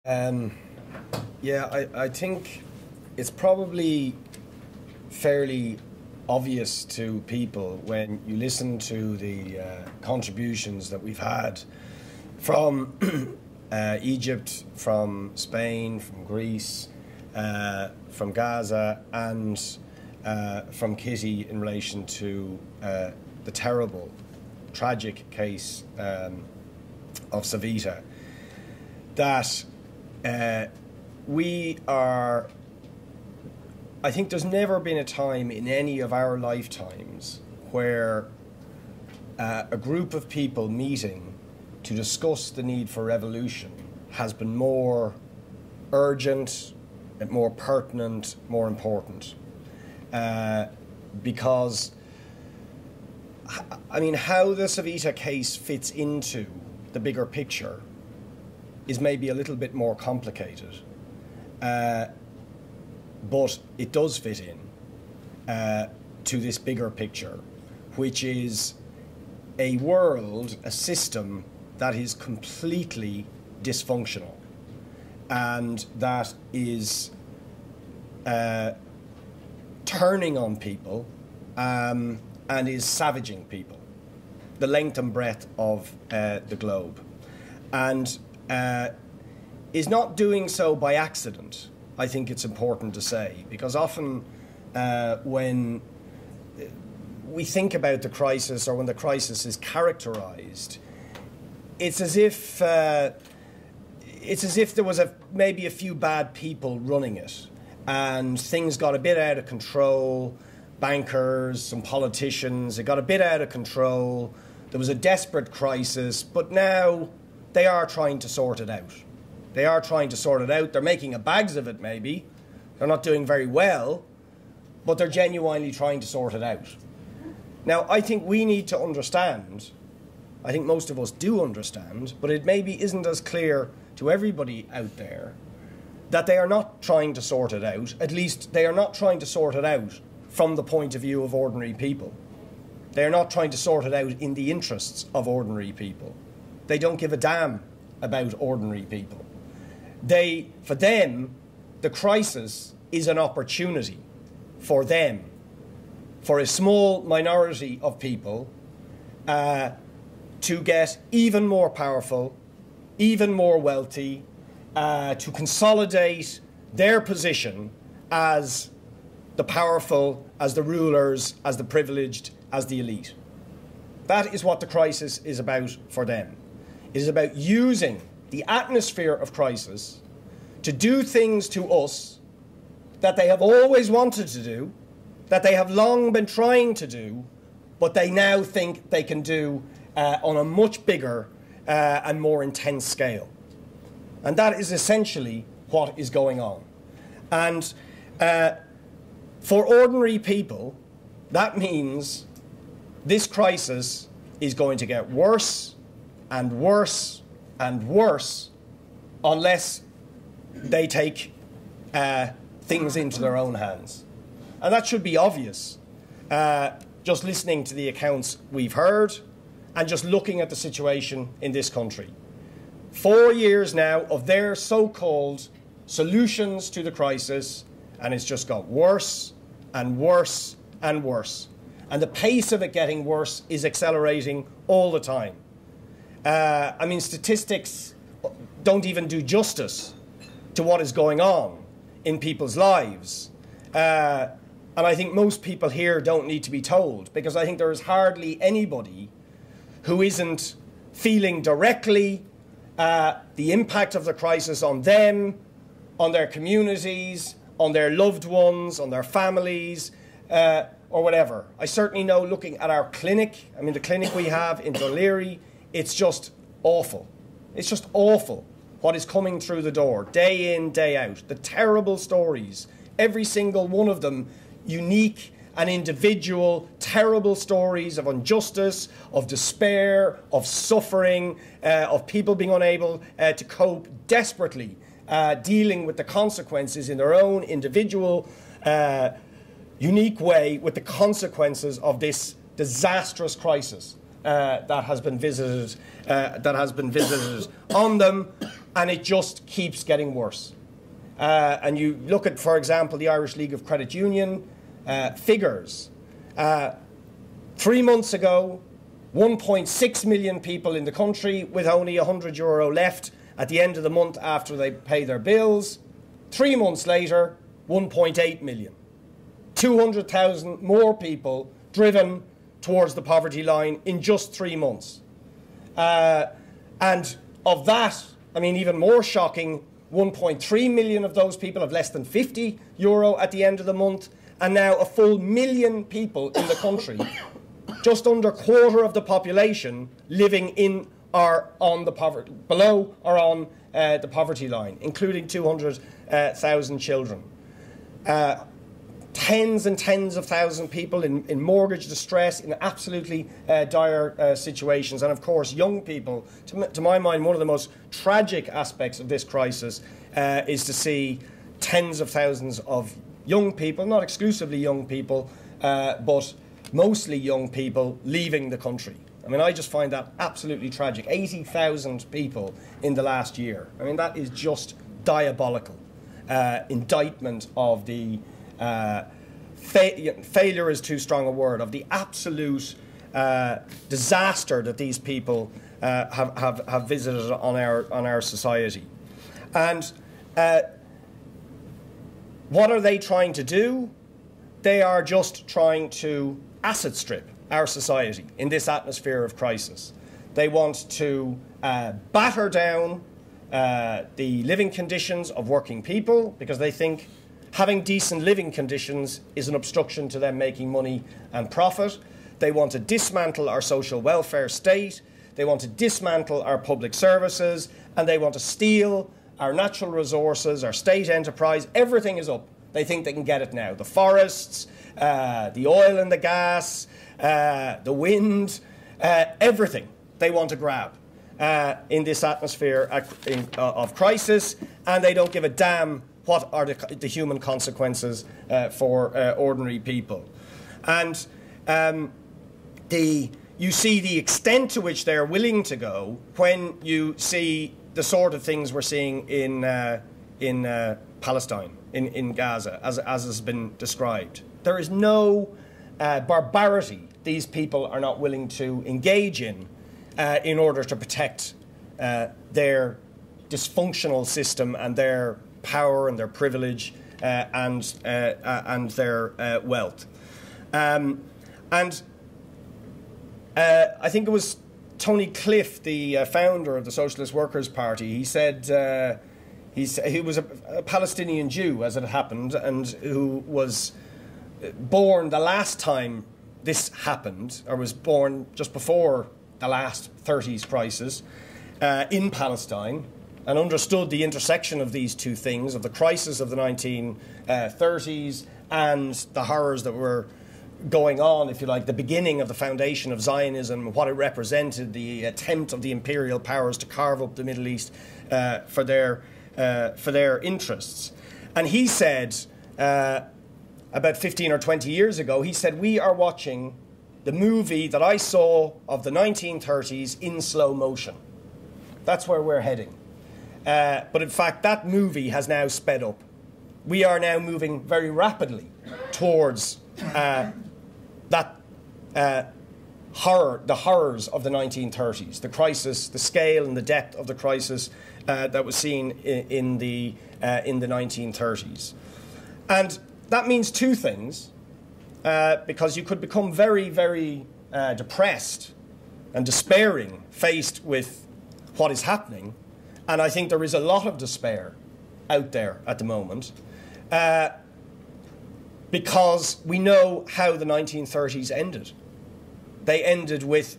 Um, yeah, I think it's probably fairly obvious to people when you listen to the contributions that we've had from Egypt, from Spain, from Greece, from Gaza, and from Kitty in relation to the terrible, tragic case of Savita, that we are, I think there's never been a time in any of our lifetimes where a group of people meeting to discuss the need for revolution has been more urgent, more pertinent, more important. Because, I mean, how the Savita case fits into the bigger picture is maybe a little bit more complicated. But it does fit in to this bigger picture, which is a world, a system that is completely dysfunctional and that is turning on people and is savaging people, the length and breadth of the globe, and is not doing so by accident. I think it's important to say, because often when we think about the crisis, or when the crisis is characterized, it's as if there was maybe a few bad people running it, and things got a bit out of control. Bankers, some politicians, it got a bit out of control. There was a desperate crisis, but now they are trying to sort it out. They are trying to sort it out. They're making a bags of it, maybe. They're not doing very well, but they're genuinely trying to sort it out. Now, I think we need to understand, I think most of us do understand, but it maybe isn't as clear to everybody out there, that they are not trying to sort it out. At least they are not trying to sort it out from the point of view of ordinary people. They are not trying to sort it out in the interests of ordinary people. They don't give a damn about ordinary people. For them, the crisis is an opportunity for them, for a small minority of people, to get even more powerful, even more wealthy, to consolidate their position as the powerful, as the rulers, as the privileged, as the elite. That is what the crisis is about for them. It is about using the atmosphere of crisis to do things to us that they have always wanted to do, that they have long been trying to do, but they now think they can do on a much bigger and more intense scale. And that is essentially what is going on. And for ordinary people, that means this crisis is going to get worse and worse and worse unless they take things into their own hands. And that should be obvious, just listening to the accounts we've heard and just looking at the situation in this country. 4 years now of their so-called solutions to the crisis, and it's just got worse and worse and worse. And the pace of it getting worse is accelerating all the time. I mean, statistics don't even do justice to what is going on in people's lives. And I think most people here don't need to be told, because I think there is hardly anybody who isn't feeling directly the impact of the crisis on them, on their communities, on their loved ones, on their families, or whatever. I certainly know, looking at our clinic, I mean, the clinic we have in Dunleary, it's just awful. It's just awful what is coming through the door, day in, day out. The terrible stories, every single one of them unique and individual, terrible stories of injustice, of despair, of suffering, of people being unable to cope desperately, dealing with the consequences in their own individual, unique way with the consequences of this disastrous crisis. that has been visited on them, and it just keeps getting worse. And you look at, for example, the Irish League of Credit Union figures. 3 months ago, 1.6 million people in the country with only €100 left at the end of the month after they pay their bills. 3 months later, 1.8 million. 200,000 more people driven towards the poverty line in just 3 months. And of that, I mean, even more shocking, 1.3 million of those people have less than €50 at the end of the month, and now a full million people in the country, just under a quarter of the population, living in or on the poverty, below or on the poverty line, including 200,000 children. Tens and tens of thousands of people in mortgage distress, in absolutely dire situations. And of course, young people, to my mind, one of the most tragic aspects of this crisis is to see tens of thousands of young people, not exclusively young people, but mostly young people leaving the country. I mean, I just find that absolutely tragic. 80,000 people in the last year. I mean, that is just diabolical indictment of the failure is too strong a word, of the absolute disaster that these people have visited on our society. And what are they trying to do? They are just trying to asset strip our society in this atmosphere of crisis. They want to batter down the living conditions of working people, because they think having decent living conditions is an obstruction to them making money and profit. They want to dismantle our social welfare state. They want to dismantle our public services, and they want to steal our natural resources, our state enterprise. Everything is up. They think they can get it now. The forests, the oil and the gas, the wind, everything they want to grab in this atmosphere of crisis, and they don't give a damn what are the human consequences for ordinary people. And you see the extent to which they're willing to go when you see the sort of things we're seeing in Palestine, in Gaza, as has been described. There is no barbarity these people are not willing to engage in order to protect their dysfunctional system and their power and their privilege and their wealth. And I think it was Tony Cliff, the founder of the Socialist Workers' Party. He said he was a Palestinian Jew, as it happened, and who was born the last time this happened, or was born just before the last 30s crisis in Palestine, and understood the intersection of these two things, of the crisis of the 1930s and the horrors that were going on, if you like, the beginning of the foundation of Zionism, what it represented, the attempt of the imperial powers to carve up the Middle East for their interests. And he said, about 15 or 20 years ago, he said, we are watching the movie that I saw of the 1930s in slow motion. That's where we're heading. But in fact, that movie has now sped up. We are now moving very rapidly towards the horrors of the 1930s, the crisis, the scale and the depth of the crisis that was seen in the 1930s. And that means two things, because you could become very, very depressed and despairing faced with what is happening. And I think there is a lot of despair out there at the moment, because we know how the 1930s ended. They ended with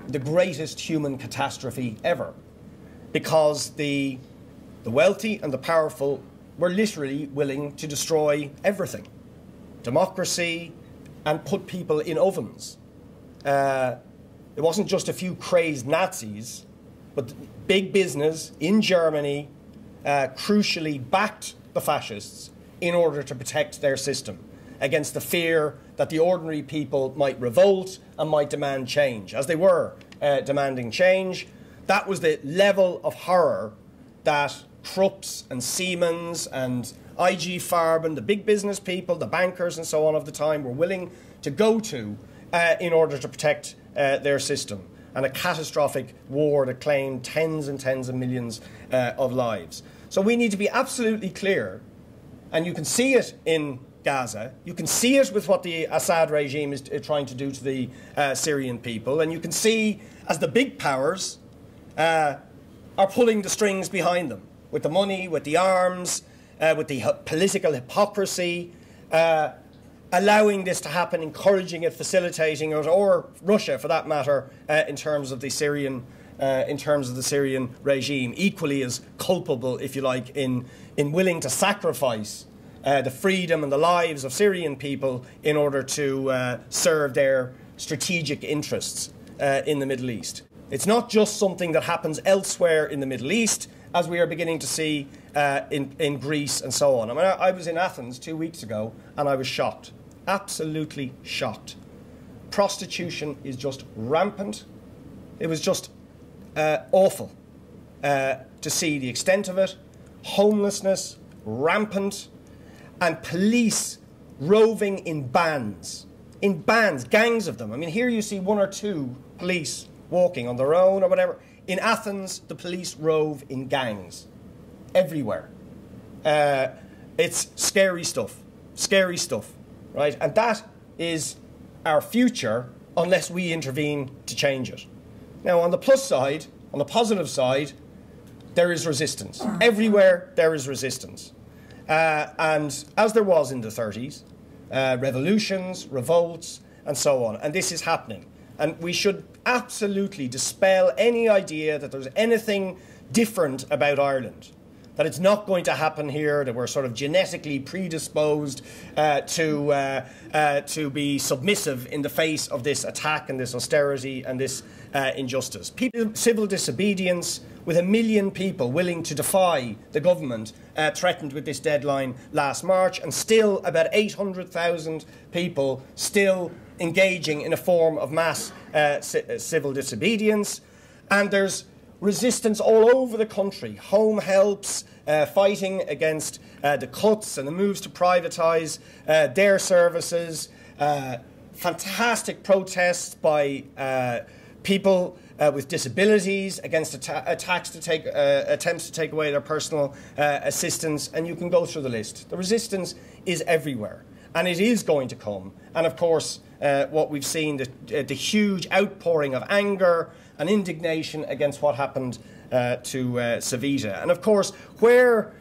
the greatest human catastrophe ever, because the wealthy and the powerful were literally willing to destroy everything. Democracy, and put people in ovens. It wasn't just a few crazed Nazis, but big business in Germany crucially backed the fascists in order to protect their system. against the fear that the ordinary people might revolt and might demand change, as they were demanding change. That was the level of horror that Krupps and Siemens and IG Farben, the big business people, the bankers and so on of the time were willing to go to in order to protect their system. And a catastrophic war that claimed tens and tens of millions of lives. So we need to be absolutely clear, and you can see it in Gaza, you can see it with what the Assad regime is trying to do to the Syrian people, and you can see as the big powers are pulling the strings behind them, with the money, with the arms, with the political hypocrisy, allowing this to happen, encouraging it, facilitating it, or Russia, for that matter, in terms of the Syrian regime, equally as culpable, if you like, in willing to sacrifice the freedom and the lives of Syrian people in order to serve their strategic interests in the Middle East. It's not just something that happens elsewhere in the Middle East, as we are beginning to see in Greece and so on. I mean, I was in Athens 2 weeks ago and I was shocked, absolutely shocked. Prostitution is just rampant. It was just awful to see the extent of it. Homelessness, rampant, and police roving in bands, gangs of them. I mean, here you see 1 or 2 police walking on their own or whatever. In Athens, the police rove in gangs everywhere. It's scary stuff, right? And that is our future unless we intervene to change it. Now, on the plus side, on the positive side, there is resistance. Everywhere there is resistance. And as there was in the 30s, revolutions, revolts, and so on. And this is happening. And we should absolutely dispel any idea that there's anything different about Ireland, that it's not going to happen here, that we're sort of genetically predisposed to be submissive in the face of this attack and this austerity and this injustice. Civil disobedience, with 1 million people willing to defy the government, threatened with this deadline last March, and still about 800,000 people still engaging in a form of mass civil disobedience. And there's resistance all over the country. Home helps, fighting against the cuts and the moves to privatise their services. Fantastic protests by people with disabilities against attempts to take away their personal assistance, and you can go through the list. The resistance is everywhere, and it is going to come. And of course, what we've seen, the huge outpouring of anger and indignation against what happened to Civita. And of course, where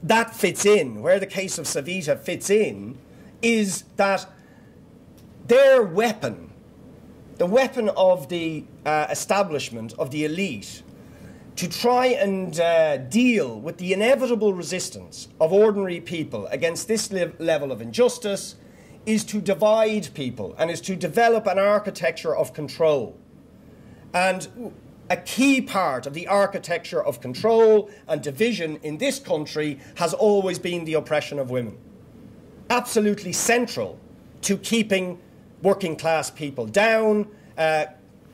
that fits in, where the case of Civita fits in, is that their weapon, the weapon of the establishment, of the elite, to try and deal with the inevitable resistance of ordinary people against this level of injustice, is to divide people and is to develop an architecture of control. And a key part of the architecture of control and division in this country has always been the oppression of women. Absolutely central to keeping working class people down,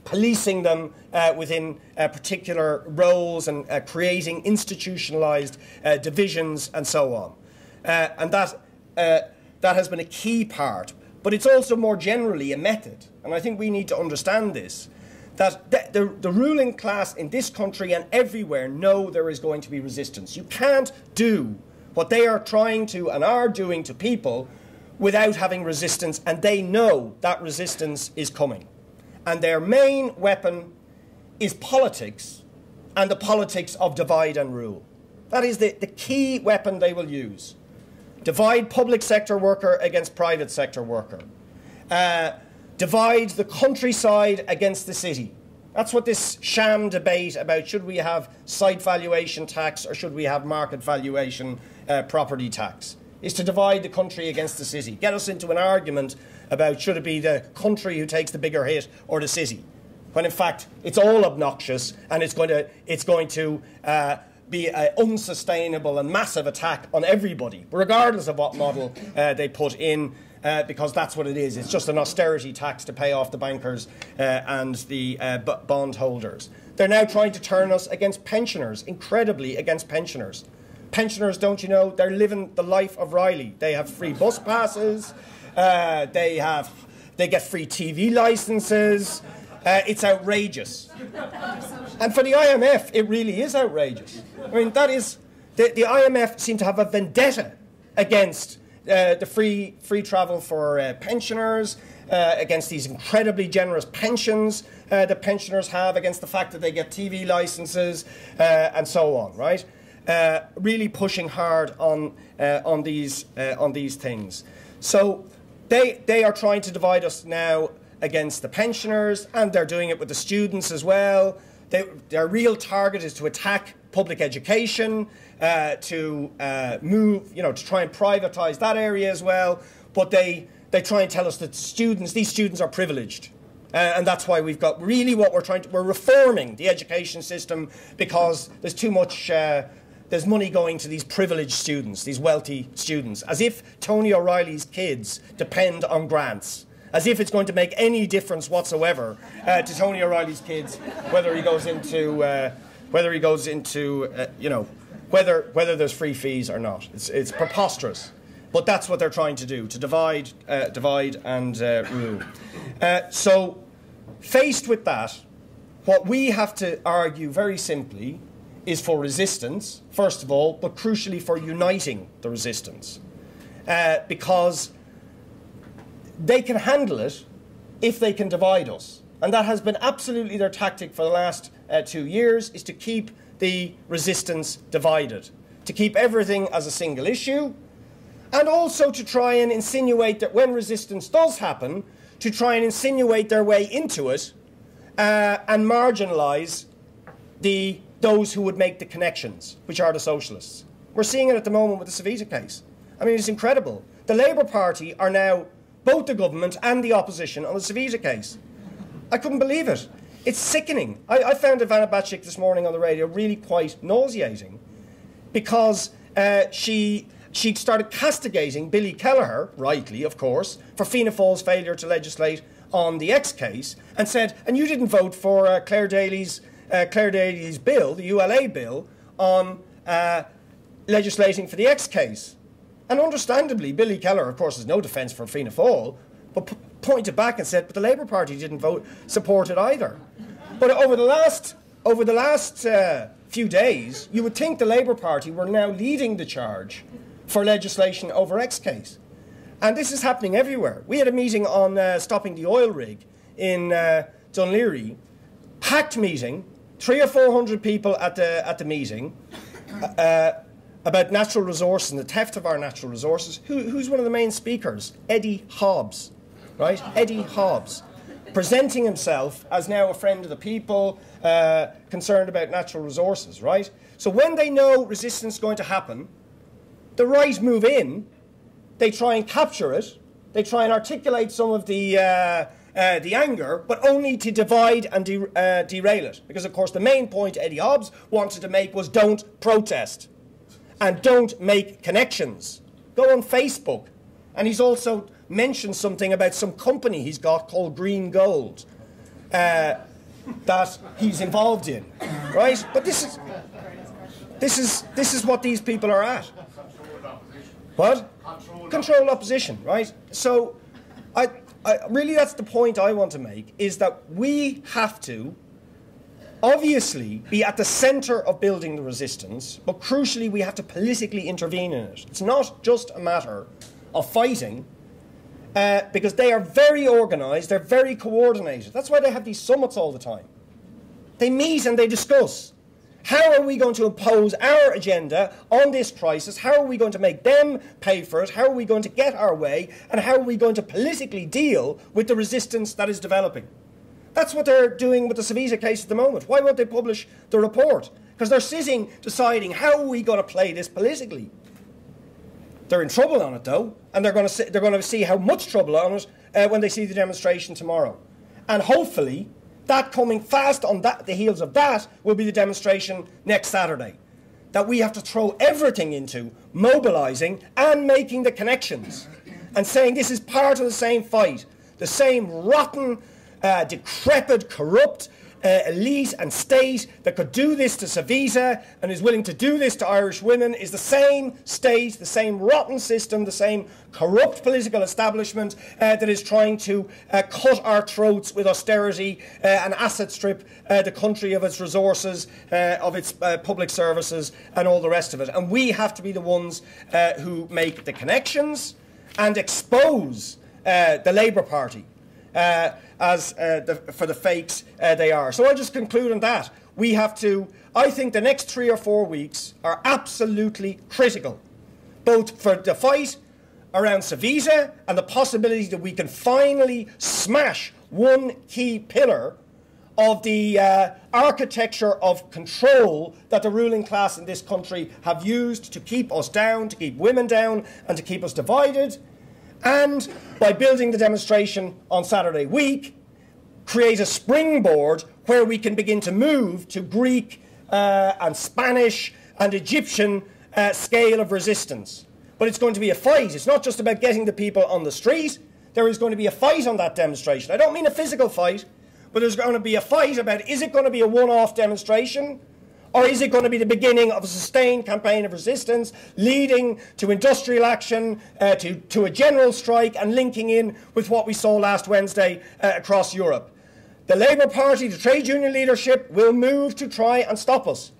policing them within particular roles, and creating institutionalised divisions and so on. And that has been a key part. But it's also more generally a method. And I think we need to understand this, that the ruling class in this country and everywhere know there is going to be resistance. You can't do what they are trying to and are doing to people without having resistance, and they know that resistance is coming. And their main weapon is politics, and the politics of divide and rule. That is the key weapon they will use. Divide public sector worker against private sector worker. Divide the countryside against the city. That's what this sham debate about should we have site valuation tax or should we have market valuation property tax is, to divide the country against the city. Get us into an argument about should it be the country who takes the bigger hit or the city, when in fact it's all obnoxious and it's going to be an unsustainable and massive attack on everybody, regardless of what model they put in because that's what it is. It's just an austerity tax to pay off the bankers and the bondholders. They're now trying to turn us against pensioners, incredibly against pensioners. Pensioners, don't you know, they're living the life of Riley. They have free bus passes, they get free TV licences. It's outrageous. And for the IMF, it really is outrageous. I mean, that is... The IMF seem to have a vendetta against the free travel for pensioners, against these incredibly generous pensions that pensioners have, against the fact that they get TV licences, and so on, right? Really pushing hard on these things. So they are trying to divide us now against the pensioners, and they're doing it with the students as well. Their real target is to attack public education, to move, to try and privatise that area as well. But they try and tell us that these students are privileged. And that's why we've got really what we're reforming the education system, because there's too much, there's money going to these privileged students, these wealthy students, as if Tony O'Reilly's kids depend on grants. As if it's going to make any difference whatsoever to Tony O'Reilly's kids, whether he goes into, whether there's free fees or not. It's preposterous. But that's what they're trying to do, to divide and rule. So, faced with that, what we have to argue very simply is for resistance, first of all, but crucially for uniting the resistance. Because they can handle it if they can divide us. And that has been absolutely their tactic for the last 2 years, is to keep the resistance divided, to keep everything as a single issue, and also to try and insinuate that when resistance does happen, to try and insinuate their way into it and marginalise those who would make the connections, which are the socialists. We're seeing it at the moment with the Savita case. I mean, it's incredible. The Labour Party are now both the government and the opposition on the Savita case. I couldn't believe it. It's sickening. I found Ivana Bacik this morning on the radio really quite nauseating, because she started castigating Billy Kelleher, rightly of course, for Fianna Fáil's failure to legislate on the X case, and said, and you didn't vote for Claire Daly's bill, the ULA bill, on legislating for the X case. And understandably, Billy Kelleher, of course, has no defence for Fianna Fáil, but pointed back and said, but the Labour Party didn't support it either. But over the last few days, you would think the Labour Party were now leading the charge for legislation over X case. And this is happening everywhere. We had a meeting on stopping the oil rig in Dunleary, packed meeting, 300 or 400 people at the meeting, about natural resources and the theft of our natural resources. Who's one of the main speakers? Eddie Hobbs, right? Eddie Hobbs, presenting himself as now a friend of the people, concerned about natural resources, right? So when they know resistance is going to happen, the right move in, they try and capture it, they try and articulate some of the anger, but only to divide and derail it. Because, of course, the main point Eddie Hobbs wanted to make was don't protest. And don't make connections. Go on Facebook. And he's also mentioned something about some company he's got called Green Gold that he's involved in, right? But this is what these people are at. What? Controlled opposition, right? So, I really that's the point I want to make, is that we have to obviously be at the centre of building the resistance, but crucially we have to politically intervene in it. It's not just a matter of fighting, because they are very organised, they're very coordinated. That's why they have these summits all the time. They meet and they discuss. How are we going to impose our agenda on this crisis? How are we going to make them pay for it? How are we going to get our way? And how are we going to politically deal with the resistance that is developing? That's what they're doing with the Savita case at the moment. Why won't they publish the report? Because they're sitting deciding, how are we going to play this politically? They're in trouble on it, though, and they're going to see how much trouble on it when they see the demonstration tomorrow. And hopefully, that coming fast on the heels of that will be the demonstration next Saturday. That we have to throw everything into mobilising and making the connections. and saying this is part of the same fight, the same rotten, decrepit, corrupt elite and state that could do this to Savita and is willing to do this to Irish women is the same state, the same rotten system, the same corrupt political establishment that is trying to cut our throats with austerity and asset strip the country of its resources, of its public services and all the rest of it. And we have to be the ones who make the connections and expose the Labour Party for the fakes they are. So I'll just conclude on that. We have to, I think the next 3 or 4 weeks are absolutely critical, both for the fight around Savita and the possibility that we can finally smash one key pillar of the architecture of control that the ruling class in this country have used to keep us down, to keep women down, and to keep us divided. And by building the demonstration on Saturday week, create a springboard where we can begin to move to Greek and Spanish and Egyptian scale of resistance. But it's going to be a fight. It's not just about getting the people on the street. There is going to be a fight on that demonstration. I don't mean a physical fight, but there's going to be a fight about, is it going to be a one-off demonstration, or is it going to be the beginning of a sustained campaign of resistance leading to industrial action, to a general strike, and linking in with what we saw last Wednesday across Europe? The Labour Party, the trade union leadership, will move to try and stop us.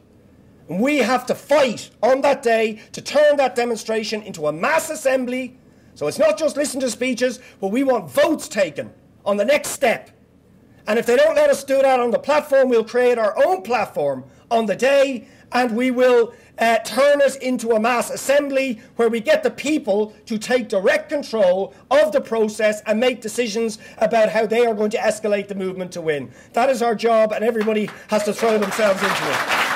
And we have to fight on that day to turn that demonstration into a mass assembly. So it's not just listen to speeches, but we want votes taken on the next step. And if they don't let us do that on the platform, we'll create our own platform on the day, and we will turn it into a mass assembly where we get the people to take direct control of the process and make decisions about how they are going to escalate the movement to win. That is our job, and everybody has to throw themselves into it.